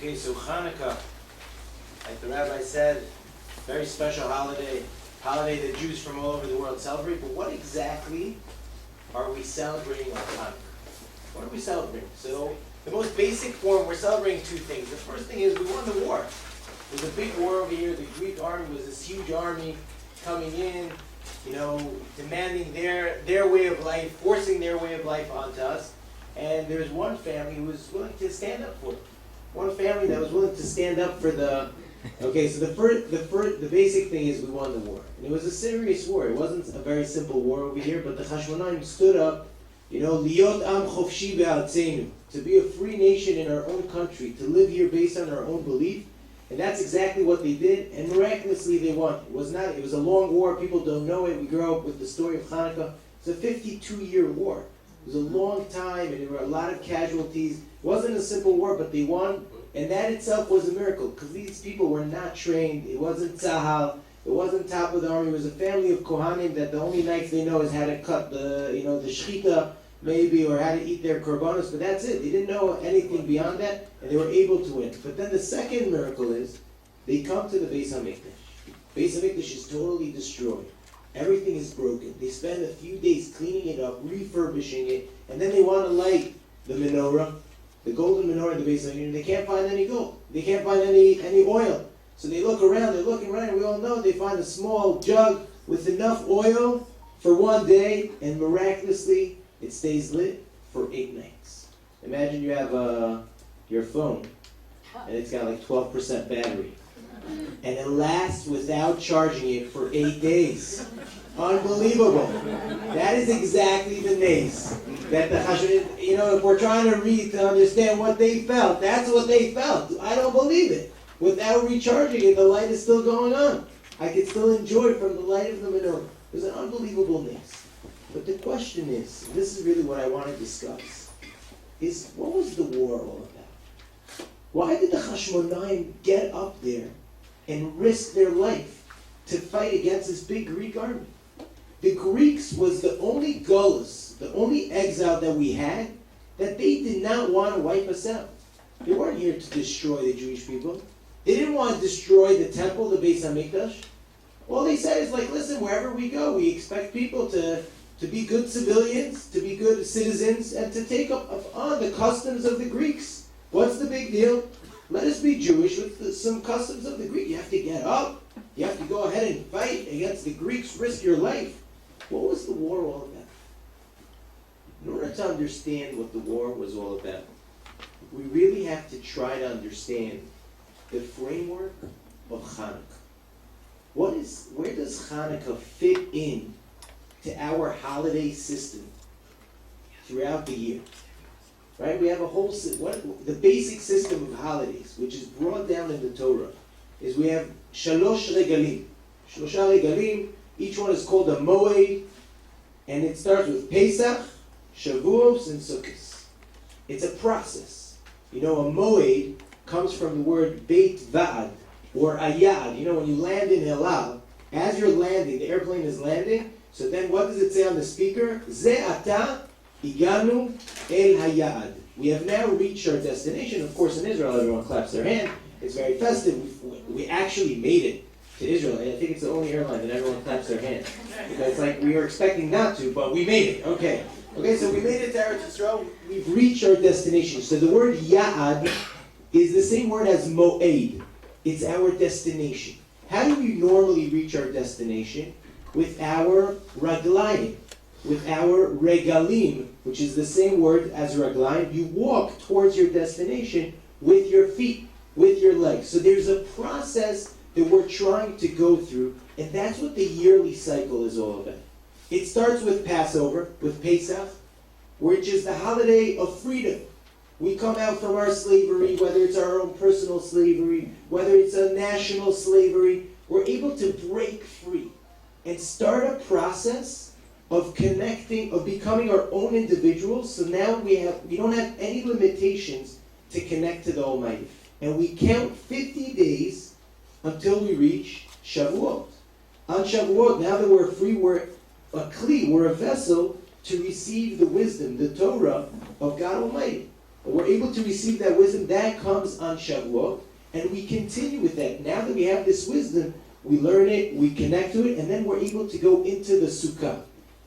Okay, so Chanukah, like the rabbi said, very special holiday that Jews from all over the world celebrate. But what exactly are we celebrating on Chanukah? What are we celebrating? So the most basic form, we're celebrating two things. The first thing is we won the war. There's a big war over here. The Greek army was this huge army coming in, demanding their way of life, forcing their way of life onto us. And there's one family who was willing to stand up for it. One family that was willing to stand up for the... Okay, so the basic thing is we won the war. And it was a serious war. It wasn't a very simple war over here, but the Hashmonaim stood up, Liot Am Chofshi Be'artzenu, to be a free nation in our own country, to live here based on our own belief. And that's exactly what they did, and miraculously they won. It was a long war. People don't know it. We grow up with the story of Chanukah. It's a 52-year war. It was a long time, and there were a lot of casualties. It wasn't a simple war, but they won, and that itself was a miracle, because these people were not trained. It wasn't Tzahal. It wasn't top of the army. It was a family of Kohanim that the only knife they know is how to cut the shechita, maybe, or how to eat their korbanos, but that's it. They didn't know anything beyond that, and they were able to win. But then the second miracle is, they come to the Beis HaMikdash. Beis HaMikdash is totally destroyed. Everything is broken. They spend a few days cleaning it up, refurbishing it, and then they want to light the menorah, the golden menorah in the Beis HaMikdash. They can't find any gold. They can't find any oil. So they look around, they're looking around, and we all know they find a small jug with enough oil for one day, and miraculously, it stays lit for 8 nights. Imagine you have your phone, and it's got like 12% battery. And it lasts without charging it for 8 days. Unbelievable. That is exactly the nace. That the if we're trying to read to understand what they felt, that's what they felt. I don't believe it. Without recharging it, the light is still going on. I can still enjoy from the light of the menorah. It was an unbelievable nace. But the question is, this is really what I want to discuss, is what was the war all about? Why did the Hashmonaim get up there and risk their life to fight against this big Greek army? The Greeks was the only gullus, the only exile that we had, that they did not want to wipe us out. They weren't here to destroy the Jewish people. They didn't want to destroy the temple, the Beis HaMikdash. All they said is like, listen, wherever we go, we expect people to be good civilians, to be good citizens, and to take up on the customs of the Greeks. What's the big deal? Let us be Jewish with some customs of the Greek. You have to get up. You have to go ahead and fight against the Greeks, risk your life. What was the war all about? In order to understand what the war was all about, we really have to try to understand the framework of Chanukah. Where does Chanukah fit in to our holiday system throughout the year? Right? We have a whole the basic system of holidays, which is brought down in the Torah, is we have shalosh regalim. Shlosha regalim, each one is called a moed, and it starts with Pesach, Shavuos, and Sukkot. It's a process. A moed comes from the word beit va'ad, or ayad. When you land in El Al, as you're landing, the airplane is landing, so then what does it say on the speaker? Ze ata iganu el hayad. We have now reached our destination. Of course, in Israel, everyone claps their hand. It's very festive. We actually made it to Israel. And I think it's the only airline that everyone claps their hand. Because it's like we were expecting not to, but we made it. Okay, so we made it to Eretz Yisrael. We've reached our destination. So the word ya'ad is the same word as mo'ed. It's our destination. How do we normally reach our destination? With our raglayim, with our regalim, which is the same word as raglayim. You walk towards your destination with your feet, with your legs. So there's a process that we're trying to go through, and that's what the yearly cycle is all about. It starts with Passover, with Pesach, which is the holiday of freedom. We come out from our slavery, whether it's our own personal slavery, whether it's a national slavery, we're able to break free and start a process of connecting, of becoming our own individuals. So now we don't have any limitations to connect to the Almighty. And we count 50 days until we reach Shavuot. On Shavuot, now that we're free, we're a vessel to receive the wisdom, the Torah of God Almighty. we're able to receive that wisdom. That comes on Shavuot, and we continue with that. Now that we have this wisdom, we learn it, we connect to it, and then we're able to go into the Sukkah.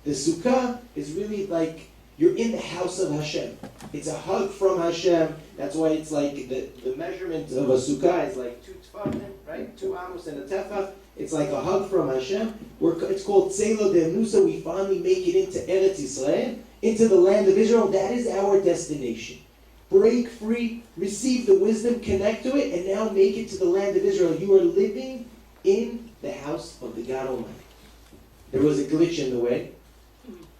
The Sukkah is really like you're in the house of Hashem. It's a hug from Hashem. That's why it's like the measurement of a Sukkah is like 2 tefachim, right? 2 amos and a tefach. It's like a hug from Hashem. It's called Tzelo de Nusa. We finally make it into Eretz Yisrael, into the land of Israel. That is our destination. Break free, receive the wisdom, connect to it, and now make it to the land of Israel. You are living in the house of the God Almighty. There was a glitch in the way.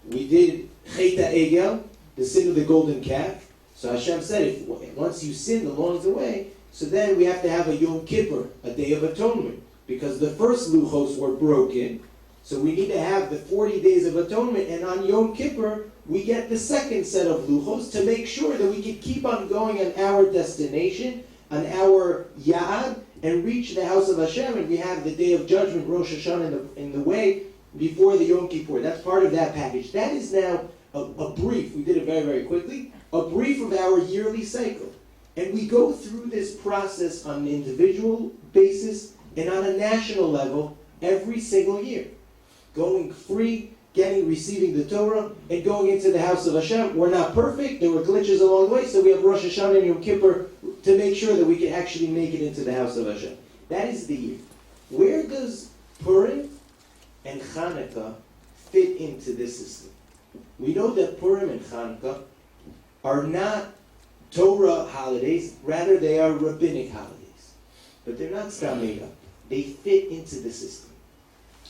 We did Chet HaEgel, the sin of the golden calf. So Hashem said, once you sin along the way, so then we have to have a Yom Kippur, a Day of Atonement. Because the first luchos were broken, so we need to have the 40 days of atonement, and on Yom Kippur, we get the second set of luchos to make sure that we can keep on going on our destination, on our ya'ad, and reach the house of Hashem, and we have the Day of Judgment, Rosh Hashanah, in the way before the Yom Kippur. That's part of that package. That is now a brief, we did it very, very quickly, a brief of our yearly cycle. And we go through this process on an individual basis and on a national level every single year. Going free, receiving the Torah, and going into the house of Hashem. We're not perfect, there were glitches along the way, so we have Rosh Hashanah and Yom Kippur to make sure that we can actually make it into the house of Hashem. That is the year. Where does Purim and Chanukah fit into this system? We know that Purim and Chanukah are not Torah holidays, rather they are rabbinic holidays. But they're not stam made up. They fit into the system.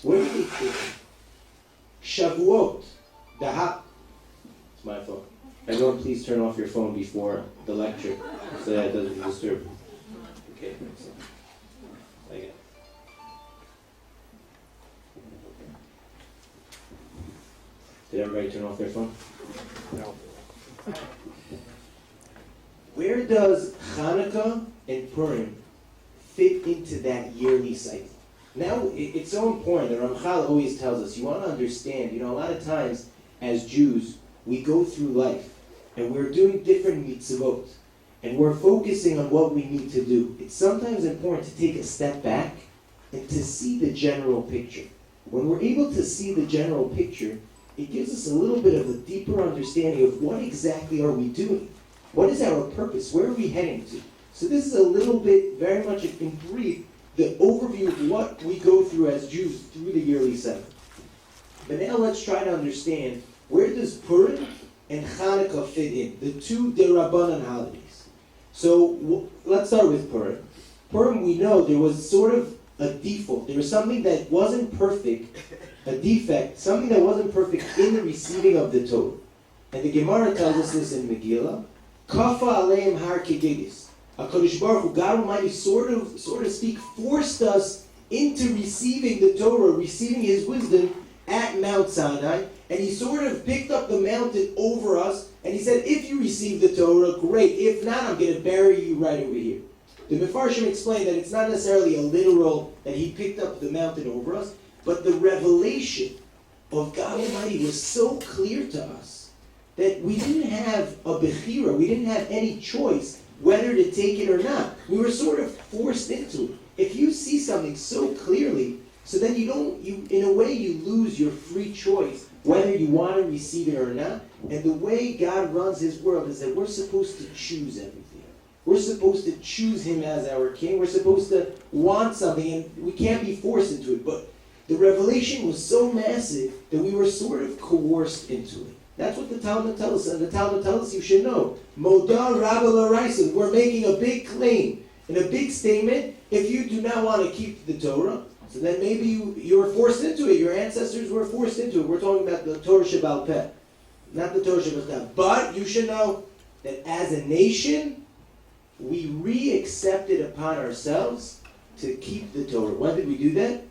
Where do they fit in? Shavuot, it's my phone. Everyone please turn off your phone before the lecture so that it doesn't disturb you. Okay, so, again. Did everybody turn off their phone? No. Where does Chanukah and Purim fit into that yearly cycle? Now, it's so important. The Ramchal always tells us, you want to understand, a lot of times as Jews, we go through life and we're doing different mitzvot and we're focusing on what we need to do. It's sometimes important to take a step back and to see the general picture. When we're able to see the general picture, it gives us a little bit of a deeper understanding of what exactly are we doing. What is our purpose? Where are we heading to? So this is a little bit, very much in brief, the overview of what we go through as Jews through the yearly cycle. But now let's try to understand, where does Purim and Chanukah fit in? The two Derabanan holidays. So let's start with Purim. Purim, we know there was sort of a default. There was something that wasn't perfect, a defect, something that wasn't perfect in the receiving of the Torah. And the Gemara tells us this in Megillah, Kafa aleim har kegigis. HaKadosh Baruch Hu, God Almighty, sort of speak, forced us into receiving the Torah, receiving His wisdom at Mount Sinai, and He sort of picked up the mountain over us, and He said, if you receive the Torah, great. If not, I'm going to bury you right over here. The Mefarshim explained that it's not necessarily a literal, that He picked up the mountain over us, but the revelation of God Almighty was so clear to us that we didn't have a bechira, we didn't have any choice whether to take it or not. We were sort of forced into it. If you see something so clearly, so then in a way you lose your free choice whether you want to receive it or not. And the way God runs His world is that we're supposed to choose everything. We're supposed to choose Him as our King. We're supposed to want something, and we can't be forced into it. But the revelation was so massive that we were sort of coerced into it. That's what the Talmud tells us, and the Talmud tells us you should know. Modar Rabba L'Raisa. We're making a big claim and a big statement. If you do not want to keep the Torah, so then maybe you were forced into it. Your ancestors were forced into it. We're talking about the Torah Sheba'al Peh, not the Torah Sheba'al Peh. But you should know that as a nation, we re-accepted upon ourselves to keep the Torah. When did we do that?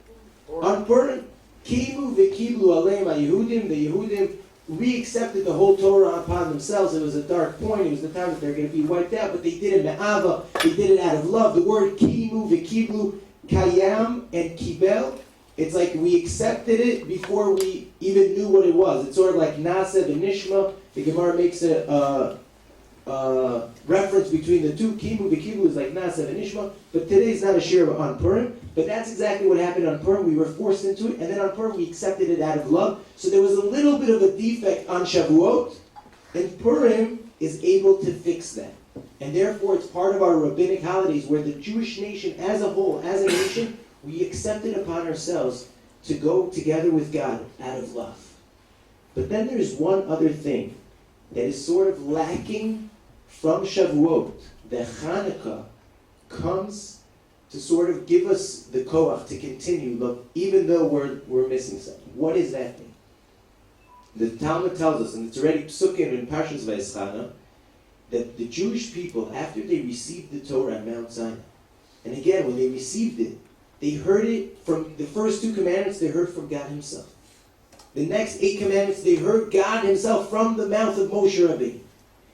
On Purim. Kimu v'kiblu aleim ha'Yehudim. The Yehudim re-accepted the whole Torah upon themselves. It was a dark point. It was the time that they're going to be wiped out. But they did it me'ava. They did it out of love. The word kimu v'kiblu, kayam and kibel, it's like we accepted it before we even knew what it was. It's sort of like nasa v'nishma. The Gemara makes a reference between the two. Kibu, the Kibu is like Nasa and Ishma, but today's not a shir on Purim, but that's exactly what happened on Purim. We were forced into it, and then on Purim we accepted it out of love. So there was a little bit of a defect on Shavuot, and Purim is able to fix that. And therefore it's part of our rabbinic holidays where the Jewish nation as a whole, as a nation, we accepted upon ourselves to go together with God out of love. But then there's one other thing that is sort of lacking from Shavuot. The Chanukah comes to sort of give us the koach to continue, look, even though we're missing something. What is that thing? The Talmud tells us, and it's already psukim in Parshas Vayeschanan, that the Jewish people, after they received the Torah at Mount Sinai, and again, when they received it, they heard it from the first 2 commandments, they heard from God Himself. The next 8 commandments, they heard God Himself from the mouth of Moshe Rabbeinu.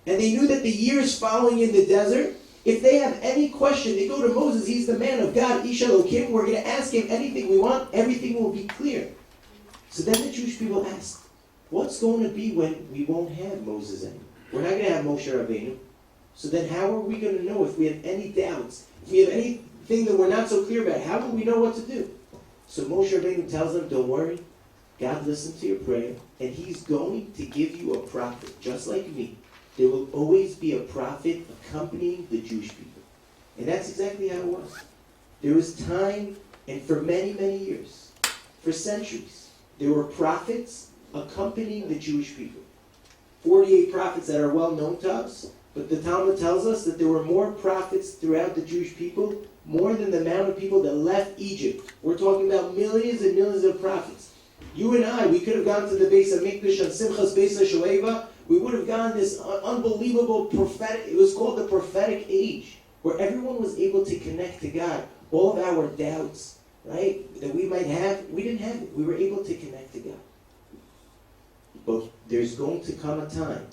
And they knew that the years following in the desert, if they have any question, they go to Moses, he's the man of God, Ish Elokim, we're going to ask him anything we want, everything will be clear. So then the Jewish people asked, what's going to be when we won't have Moses anymore? We're not going to have Moshe Rabbeinu. So then how are we going to know if we have any doubts? If we have anything that we're not so clear about, how will we know what to do? So Moshe Rabbeinu tells them, don't worry, God listened to your prayer, and He's going to give you a prophet, just like me. There will always be a prophet accompanying the Jewish people. And that's exactly how it was. There was time, and for many, many years, for centuries, there were prophets accompanying the Jewish people. 48 prophets that are well known to us, but the Talmud tells us that there were more prophets throughout the Jewish people, more than the amount of people that left Egypt. We're talking about millions and millions of prophets. You and I, we could have gone to the Beis HaMikdash on Simchas Beis HaShoeva. We would have gone this unbelievable prophetic, it was called the prophetic age, where everyone was able to connect to God. All of our doubts, right, that we might have, we didn't have it. We were able to connect to God. But there's going to come a time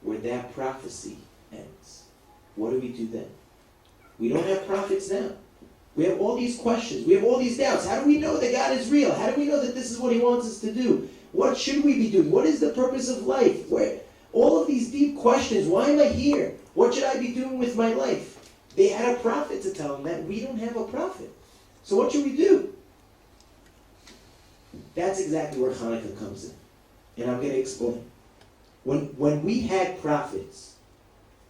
where that prophecy ends. What do we do then? We don't have prophets now. We have all these questions. We have all these doubts. How do we know that God is real? How do we know that this is what He wants us to do? What should we be doing? What is the purpose of life? All of these deep questions. Why am I here? What should I be doing with my life? They had a prophet to tell them that. We don't have a prophet. So what should we do? That's exactly where Chanukah comes in. And I'm going to explain. When we had prophets,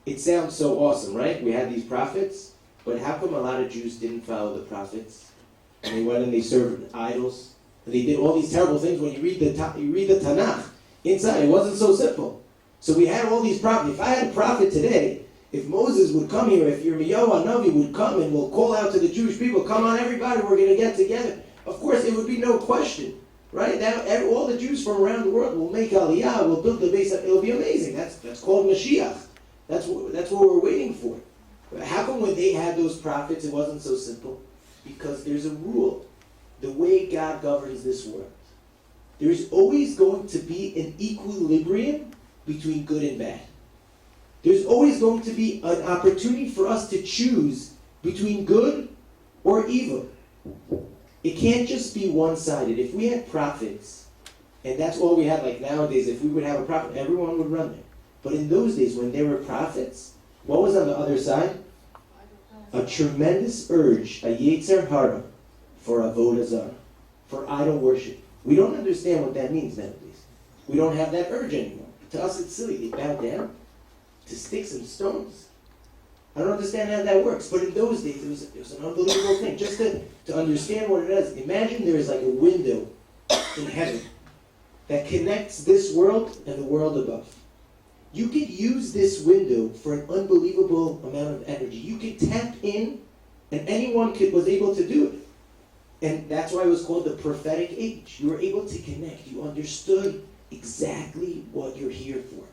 it sounds so awesome, right? We had these prophets, but how come a lot of Jews didn't follow the prophets? And they went and they served idols. And they did all these terrible things. When you read the Tanakh, inside it wasn't so simple. So we had all these prophets. If I had a prophet today, if Moses would come here, if Yirmiyahu Hanavi would come and will call out to the Jewish people, come on everybody, we're going to get together. Of course, it would be no question. Right? Now, all the Jews from around the world will make Aliyah, will build the base. It'll be amazing. That's called Mashiach. That's what we're waiting for. But how come when they had those prophets, it wasn't so simple? Because there's a rule. The way God governs this world. There's always going to be an equilibrium between good and bad. There's always going to be an opportunity for us to choose between good or evil. It can't just be one-sided. If we had prophets, and that's all we had, like nowadays, if we would have a prophet, everyone would run there. But in those days, when there were prophets, what was on the other side? A tremendous urge, a yetzer hara, for avodah zarah, for idol worship. We don't understand what that means nowadays. We don't have that urge anymore. To us, it's silly. They bow down to sticks and stones. I don't understand how that works. But in those days, it was an unbelievable thing. Just to understand what it is, imagine there is like a window in heaven that connects this world and the world above. You could use this window for an unbelievable amount of energy. You could tap in, and anyone was able to do it. And that's why it was called the prophetic age. You were able to connect. You understood exactly what you're here for.